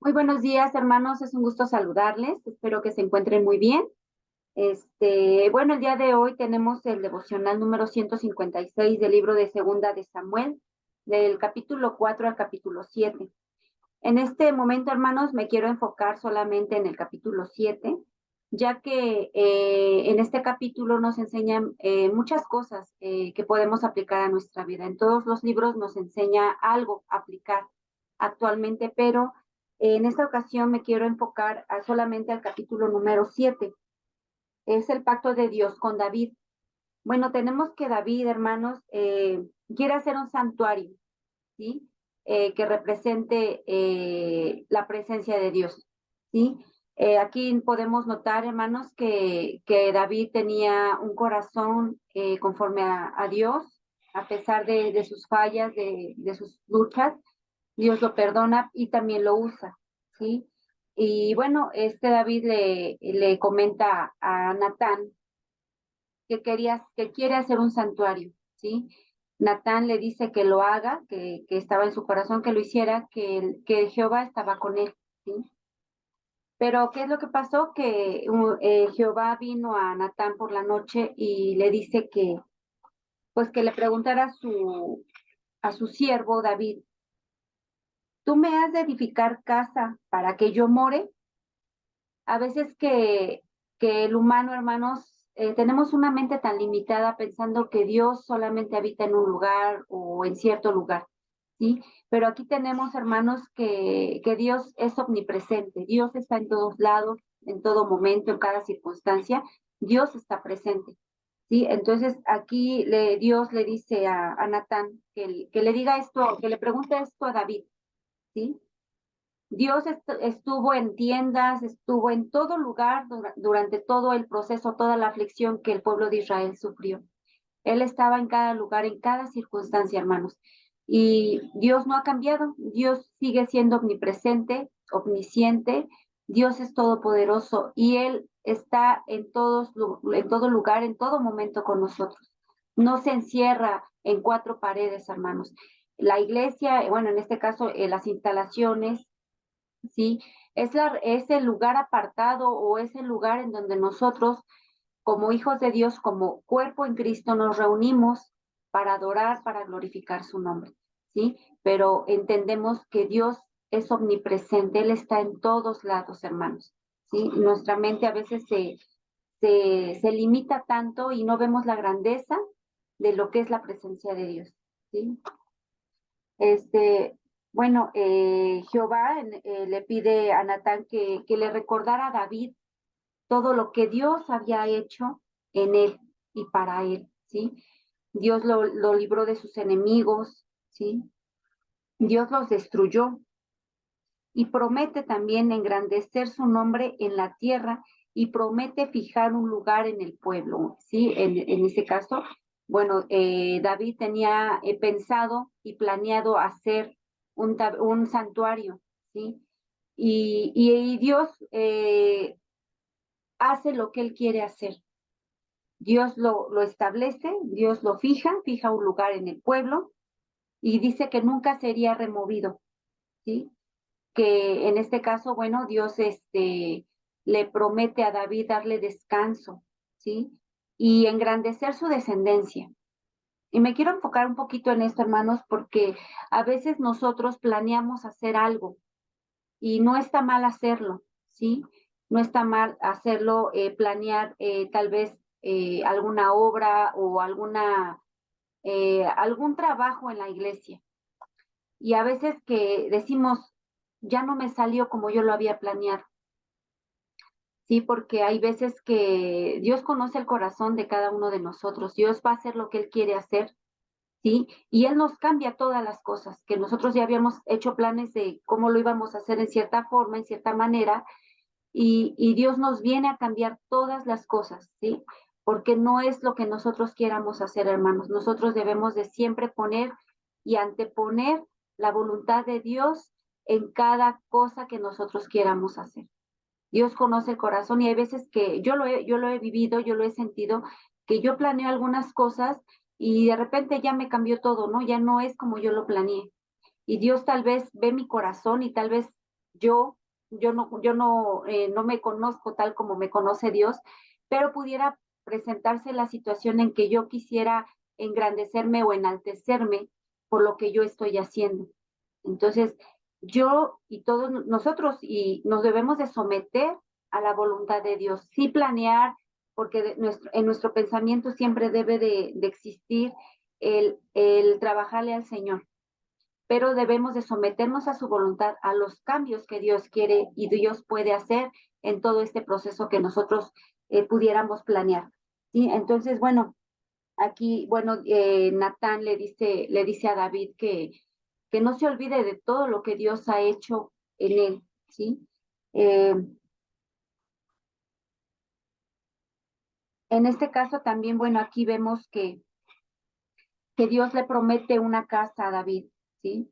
Muy buenos días, hermanos. Es un gusto saludarles. Espero que se encuentren muy bien. Bueno, el día de hoy tenemos el devocional número 156 del libro de Segunda de Samuel, del capítulo 4 al capítulo 7. En este momento, hermanos, me quiero enfocar solamente en el capítulo 7, ya que en este capítulo nos enseñan muchas cosas que podemos aplicar a nuestra vida. En todos los libros nos enseña algo a aplicar actualmente, pero en esta ocasión me quiero enfocar solamente al capítulo número 7. Es el pacto de Dios con David. Bueno, tenemos que David, hermanos, quiere hacer un santuario, ¿sí? Que represente la presencia de Dios, ¿sí? Aquí podemos notar, hermanos, que David tenía un corazón conforme a Dios, a pesar de sus fallas, de sus luchas. Dios lo perdona y también lo usa, ¿sí? Y bueno, David le comenta a Natán que quiere hacer un santuario, ¿sí? Natán le dice que lo haga, que estaba en su corazón que lo hiciera, que Jehová estaba con él, ¿sí? Pero ¿qué es lo que pasó? Que Jehová vino a Natán por la noche y le dice pues que le preguntara a su siervo David, ¿tú me has de edificar casa para que yo more? A veces que el humano, hermanos, tenemos una mente tan limitada pensando que Dios solamente habita en un lugar o en cierto lugar, ¿sí? Pero aquí tenemos, hermanos, que Dios es omnipresente. Dios está en todos lados, en todo momento, en cada circunstancia. Dios está presente, ¿sí? Entonces aquí Dios le dice a Natán que le diga esto, que le pregunte esto a David, ¿sí? Dios estuvo en tiendas, estuvo en todo lugar durante todo el proceso, toda la aflicción que el pueblo de Israel sufrió. Él estaba en cada lugar, en cada circunstancia, hermanos. Y Dios no ha cambiado. Dios sigue siendo omnipresente, omnisciente. Dios es todopoderoso y Él está en todo lugar, en todo momento con nosotros. No se encierra en cuatro paredes, hermanos. La iglesia, bueno, en este caso, las instalaciones, ¿sí? Es el lugar apartado o es el lugar en donde nosotros, como hijos de Dios, como cuerpo en Cristo, nos reunimos para adorar, para glorificar su nombre, ¿sí? Pero entendemos que Dios es omnipresente, Él está en todos lados, hermanos, ¿sí? Nuestra mente a veces se limita tanto y no vemos la grandeza de lo que es la presencia de Dios, ¿sí? Este, bueno, Jehová le pide a Natán que le recordara a David todo lo que Dios había hecho en él y para él, ¿sí? Dios lo libró de sus enemigos, ¿sí? Dios los destruyó y promete también engrandecer su nombre en la tierra y promete fijar un lugar en el pueblo, ¿sí? En ese caso, bueno, David tenía pensado y planeado hacer un santuario, ¿sí? Y Dios hace lo que él quiere hacer. Dios lo establece, Dios lo fija un lugar en el pueblo y dice que nunca sería removido, ¿sí? Que en este caso, bueno, Dios le promete a David darle descanso, ¿sí? Y engrandecer su descendencia. Y me quiero enfocar un poquito en esto, hermanos, porque a veces nosotros planeamos hacer algo y no está mal hacerlo, ¿sí? No está mal hacerlo, planear tal vez alguna obra o algún trabajo en la iglesia. Y a veces que decimos, ya no me salió como yo lo había planeado. Sí, porque hay veces que Dios conoce el corazón de cada uno de nosotros. Dios va a hacer lo que Él quiere hacer, ¿sí? Y Él nos cambia todas las cosas, que nosotros ya habíamos hecho planes de cómo lo íbamos a hacer en cierta forma, en cierta manera, y Dios nos viene a cambiar todas las cosas, ¿sí? Porque no es lo que nosotros quieramos hacer, hermanos. Nosotros debemos de siempre poner y anteponer la voluntad de Dios en cada cosa que nosotros quieramos hacer. Dios conoce el corazón y hay veces que yo lo he vivido, yo lo he sentido, que yo planeo algunas cosas y de repente ya me cambió todo, ¿no? Ya no es como yo lo planeé. Y Dios tal vez ve mi corazón y tal vez yo no me conozco tal como me conoce Dios, pero pudiera presentarse la situación en que yo quisiera engrandecerme o enaltecerme por lo que yo estoy haciendo. Entonces, yo y todos nosotros y nos debemos de someter a la voluntad de Dios, sí planear, porque en nuestro pensamiento siempre debe de existir el trabajarle al Señor, pero debemos de someternos a su voluntad, a los cambios que Dios quiere y Dios puede hacer en todo este proceso que nosotros pudiéramos planear. ¿Sí? Entonces, bueno, aquí, bueno, Natán le dice a David que no se olvide de todo lo que Dios ha hecho en él, ¿sí? Eh, en este caso también, bueno, aquí vemos que Dios le promete una casa a David, ¿sí?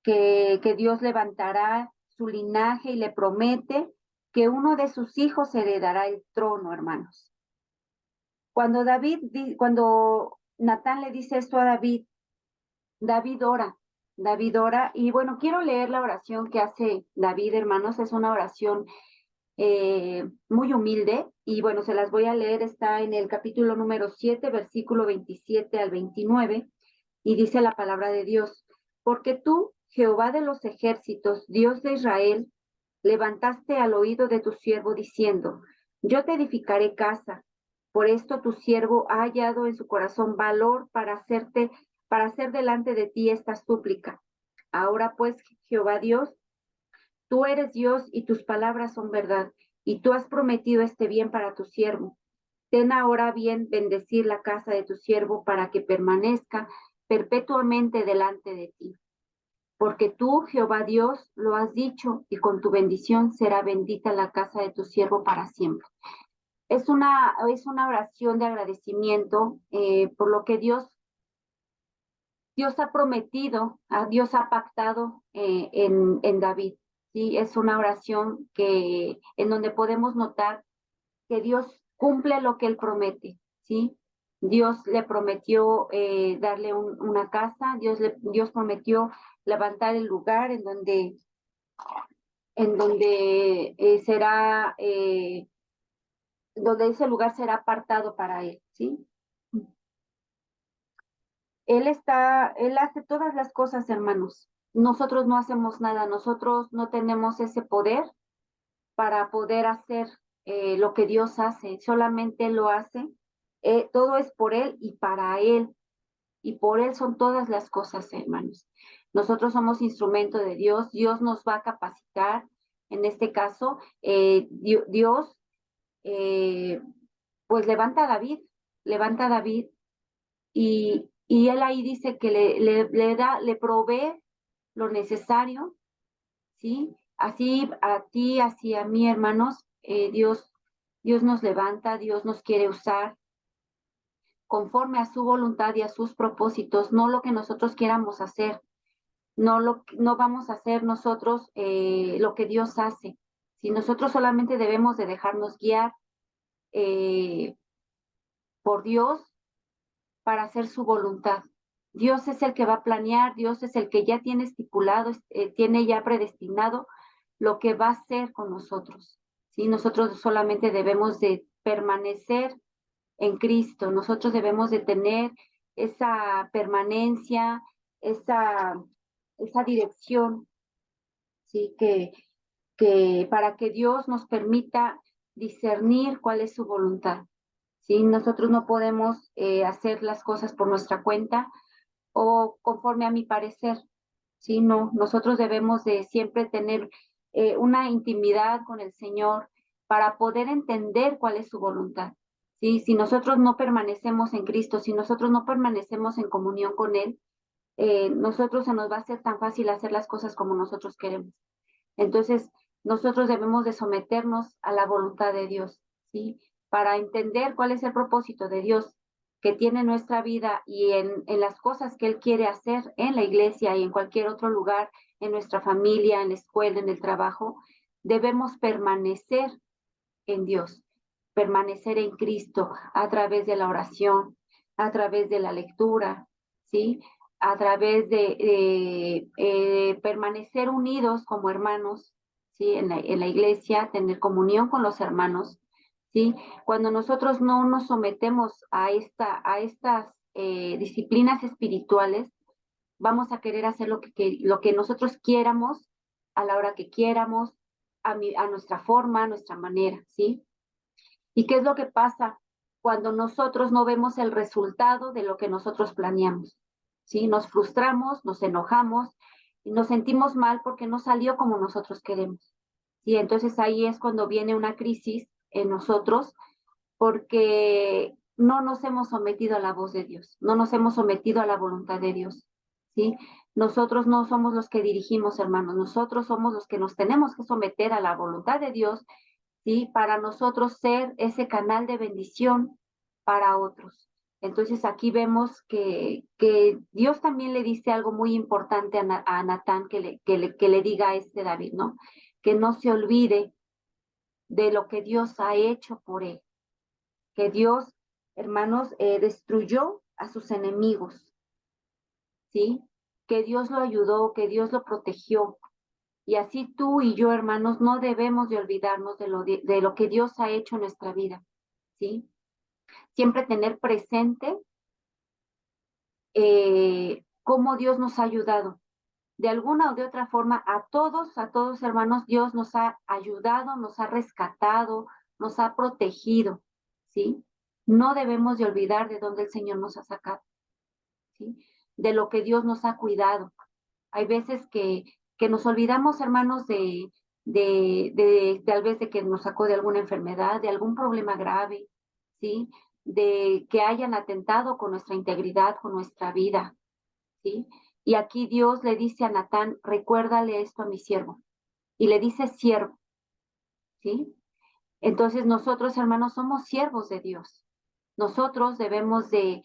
Que Dios levantará su linaje y le promete que uno de sus hijos heredará el trono, hermanos. Cuando Natán le dice esto a David, David ora, David ora, y bueno, quiero leer la oración que hace David, hermanos, es una oración muy humilde, y bueno, se las voy a leer, está en el capítulo número 7, versículo 27 al 29, y dice la palabra de Dios, porque tú, Jehová de los ejércitos, Dios de Israel, levantaste al oído de tu siervo diciendo, yo te edificaré casa. Por esto tu siervo ha hallado en su corazón valor para hacer delante de ti esta súplica. Ahora pues, Jehová Dios, tú eres Dios y tus palabras son verdad, y tú has prometido este bien para tu siervo. Ten ahora bien bendecir la casa de tu siervo para que permanezca perpetuamente delante de ti. Porque tú, Jehová Dios, lo has dicho, y con tu bendición será bendita la casa de tu siervo para siempre. Es una oración de agradecimiento por lo que Dios ha prometido, Dios ha pactado en David. ¿Sí? Es una oración en donde podemos notar que Dios cumple lo que él promete. ¿Sí? Dios le prometió darle una casa, Dios prometió levantar el lugar en donde donde ese lugar será apartado para él, ¿sí? Él hace todas las cosas, hermanos. Nosotros no hacemos nada, nosotros no tenemos ese poder para poder hacer lo que Dios hace, solamente Él lo hace. Todo es por Él y para Él, y por Él son todas las cosas, hermanos. Nosotros somos instrumento de Dios, Dios nos va a capacitar. En este caso, Dios eh, pues levanta a David y él ahí dice que le provee lo necesario, ¿sí? Así a ti, así a mí, hermanos, Dios nos levanta, Dios nos quiere usar conforme a su voluntad y a sus propósitos, no lo que nosotros quieramos hacer, no vamos a hacer nosotros lo que Dios hace. Si nosotros solamente debemos de dejarnos guiar eh, por Dios para hacer su voluntad. Dios es el que va a planear, Dios es el que ya tiene estipulado, tiene ya predestinado lo que va a hacer con nosotros. ¿Sí? Nosotros solamente debemos de permanecer en Cristo, nosotros debemos de tener esa permanencia, esa, esa dirección, ¿sí? Que para que Dios nos permita discernir cuál es su voluntad. ¿Sí? Nosotros no podemos hacer las cosas por nuestra cuenta o conforme a mi parecer. ¿Sí? No, nosotros debemos de siempre tener una intimidad con el Señor para poder entender cuál es su voluntad. ¿Sí? Si nosotros no permanecemos en Cristo, si nosotros no permanecemos en comunión con Él, nosotros se nos va a hacer tan fácil hacer las cosas como nosotros queremos. Entonces, nosotros debemos de someternos a la voluntad de Dios, ¿sí? Para entender cuál es el propósito de Dios que tiene en nuestra vida y en las cosas que Él quiere hacer en la iglesia y en cualquier otro lugar, en nuestra familia, en la escuela, en el trabajo, debemos permanecer en Dios, permanecer en Cristo a través de la oración, a través de la lectura, ¿sí? A través de permanecer unidos como hermanos, ¿sí? En la iglesia, tener comunión con los hermanos, ¿sí? Cuando nosotros no nos sometemos a estas disciplinas espirituales, vamos a querer hacer lo que nosotros quieramos, a la hora que quieramos, a nuestra forma, a nuestra manera, ¿sí? ¿Y qué es lo que pasa cuando nosotros no vemos el resultado de lo que nosotros planeamos? ¿Sí? Nos frustramos, nos enojamos y nos sentimos mal porque no salió como nosotros queremos. ¿Sí? Entonces ahí es cuando viene una crisis en nosotros porque no nos hemos sometido a la voz de Dios, no nos hemos sometido a la voluntad de Dios. ¿Sí? Nosotros no somos los que dirigimos, hermanos, nosotros somos los que nos tenemos que someter a la voluntad de Dios, ¿sí? Para nosotros ser ese canal de bendición para otros. Entonces aquí vemos que Dios también le dice algo muy importante a Natán que le diga a este David, ¿no? Que no se olvide de lo que Dios ha hecho por él, que Dios, hermanos, destruyó a sus enemigos, ¿sí? Que Dios lo ayudó, que Dios lo protegió. Y así tú y yo, hermanos, no debemos de olvidarnos de lo que Dios ha hecho en nuestra vida, ¿sí? Siempre tener presente cómo Dios nos ha ayudado. De alguna o de otra forma, a todos hermanos, Dios nos ha ayudado, nos ha rescatado, nos ha protegido, ¿sí? No debemos de olvidar de dónde el Señor nos ha sacado, ¿sí? De lo que Dios nos ha cuidado. Hay veces que nos olvidamos, hermanos, tal vez de que nos sacó de alguna enfermedad, de algún problema grave, ¿sí? De que hayan atentado con nuestra integridad, con nuestra vida, ¿sí? Y aquí Dios le dice a Natán, recuérdale esto a mi siervo. Y le dice siervo, ¿sí? Entonces nosotros, hermanos, somos siervos de Dios. Nosotros debemos de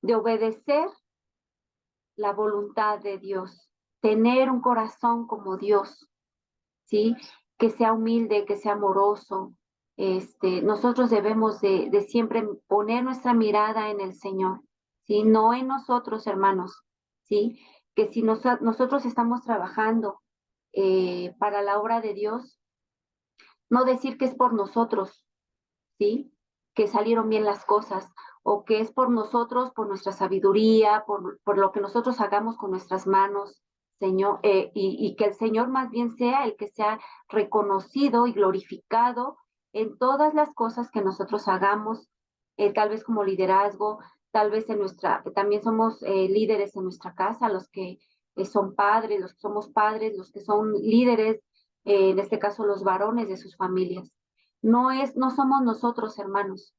obedecer la voluntad de Dios, tener un corazón como Dios, ¿sí? Que sea humilde, que sea amoroso. Nosotros debemos de siempre poner nuestra mirada en el Señor, ¿sí? No en nosotros, hermanos, ¿sí? Que si nosotros estamos trabajando para la obra de Dios, no decir que es por nosotros, ¿sí? Que salieron bien las cosas, o que es por nosotros, por nuestra sabiduría, por lo que nosotros hagamos con nuestras manos, Señor, y que el Señor más bien sea el que sea reconocido y glorificado en todas las cosas que nosotros hagamos, tal vez como liderazgo, tal vez también somos líderes en nuestra casa, los que son padres, los que somos padres, los que son líderes, en este caso los varones de sus familias. No somos nosotros, hermanos,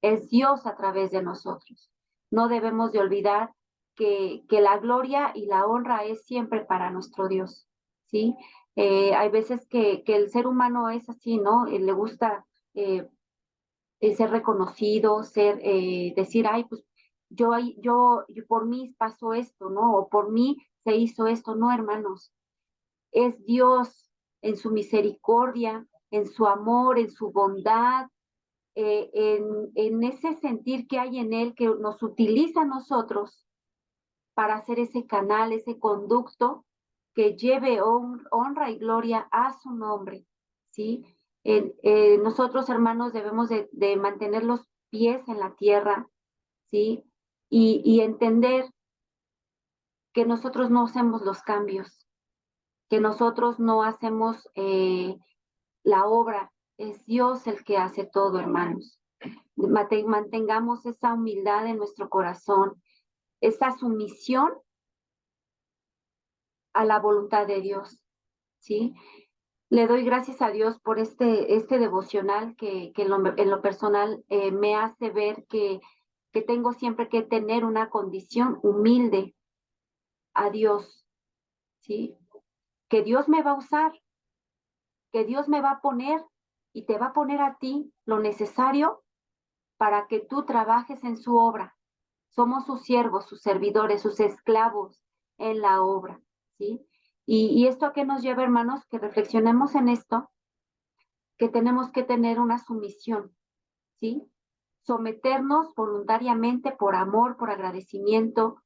es Dios a través de nosotros. No debemos de olvidar que la gloria y la honra es siempre para nuestro Dios, ¿sí? Hay veces que el ser humano es así, ¿no? Le gusta eh, ser reconocido, decir, ay, pues yo por mí pasó esto, ¿no? O por mí se hizo esto, no, hermanos. Es Dios en su misericordia, en su amor, en su bondad, en ese sentir que hay en Él que nos utiliza a nosotros para hacer ese canal, ese conducto que lleve honra y gloria a su nombre, ¿sí? Nosotros, hermanos, debemos de mantener los pies en la tierra, ¿sí? Y entender que nosotros no hacemos los cambios, que nosotros no hacemos la obra, es Dios el que hace todo, hermanos. Mantengamos esa humildad en nuestro corazón, esa sumisión a la voluntad de Dios, ¿sí? Le doy gracias a Dios por este devocional que en lo personal me hace ver que tengo siempre que tener una condición humilde a Dios, ¿sí? Que Dios me va a usar, que Dios me va a poner y te va a poner a ti lo necesario para que tú trabajes en su obra. Somos sus siervos, sus servidores, sus esclavos en la obra, ¿sí? Y esto a qué nos lleva, hermanos, que reflexionemos en esto, que tenemos que tener una sumisión, ¿sí? Someternos voluntariamente por amor, por agradecimiento,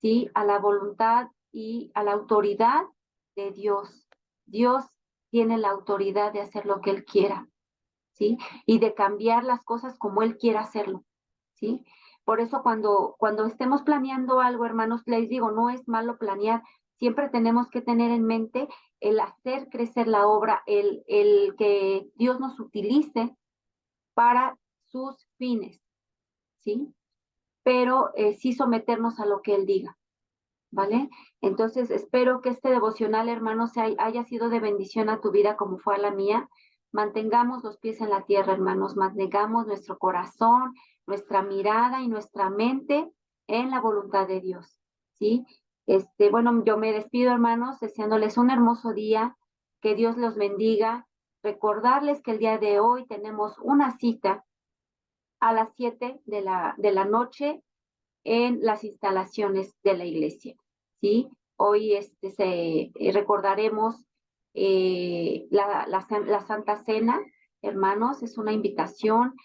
¿sí? A la voluntad y a la autoridad de Dios. Dios tiene la autoridad de hacer lo que Él quiera, ¿sí? Y de cambiar las cosas como Él quiera hacerlo, ¿sí? Por eso cuando estemos planeando algo, hermanos, les digo, no es malo planear, siempre tenemos que tener en mente el hacer crecer la obra, el que Dios nos utilice para sus fines, ¿sí? Pero sí someternos a lo que Él diga, ¿vale? Entonces, espero que este devocional, hermanos, haya sido de bendición a tu vida como fue a la mía. Mantengamos los pies en la tierra, hermanos, mantengamos nuestro corazón, nuestra mirada y nuestra mente en la voluntad de Dios, ¿sí? Bueno, yo me despido, hermanos, deseándoles un hermoso día, que Dios los bendiga. Recordarles que el día de hoy tenemos una cita a las 7 de la noche en las instalaciones de la iglesia, ¿sí? Hoy recordaremos la Santa Cena, hermanos, es una invitación.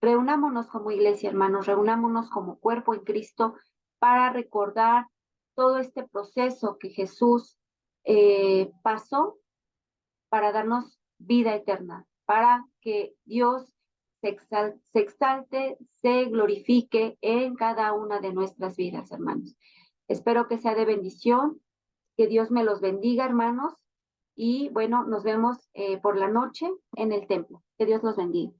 Reunámonos como iglesia, hermanos, reunámonos como cuerpo en Cristo para recordar todo este proceso que Jesús pasó para darnos vida eterna, para que Dios se exalte, se glorifique en cada una de nuestras vidas, hermanos. Espero que sea de bendición, que Dios me los bendiga, hermanos, y bueno, nos vemos por la noche en el templo. Que Dios los bendiga.